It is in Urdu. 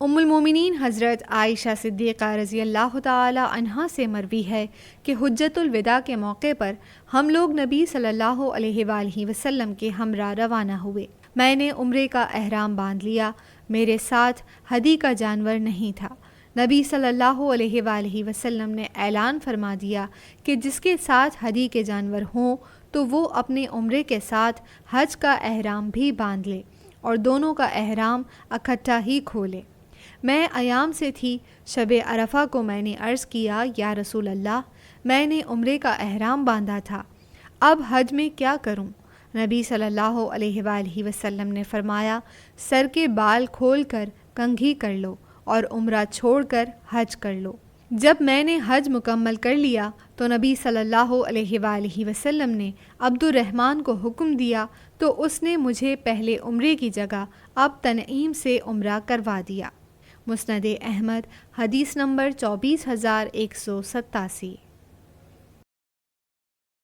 ام المومنین حضرت عائشہ صدیقہ رضی اللہ تعالی عنہا سے مروی ہے کہ حجۃ الوداع کے موقع پر ہم لوگ نبی صلی اللہ علیہ وآلہ وسلم کے ہمراہ روانہ ہوئے۔ میں نے عمرے کا احرام باندھ لیا، میرے ساتھ ہدی کا جانور نہیں تھا۔ نبی صلی اللہ علیہ وآلہ وسلم نے اعلان فرما دیا کہ جس کے ساتھ ہدی کے جانور ہوں تو وہ اپنے عمرے کے ساتھ حج کا احرام بھی باندھ لے اور دونوں کا احرام اکٹھا ہی کھولے۔ میں ایام سے تھی، شب عرفہ کو میں نے عرض کیا، یا رسول اللہ، میں نے عمرے کا احرام باندھا تھا، اب حج میں کیا کروں؟ نبی صلی اللہ علیہ وآلہ وسلم نے فرمایا، سر کے بال کھول کر کنگھی کر لو اور عمرہ چھوڑ کر حج کر لو۔ جب میں نے حج مکمل کر لیا تو نبی صلی اللہ علیہ وآلہ وسلم نے عبد الرحمن کو حکم دیا تو اس نے مجھے پہلے عمرے کی جگہ اب تنعیم سے عمرہ کروا دیا۔ مسند احمد، حدیث نمبر 24187۔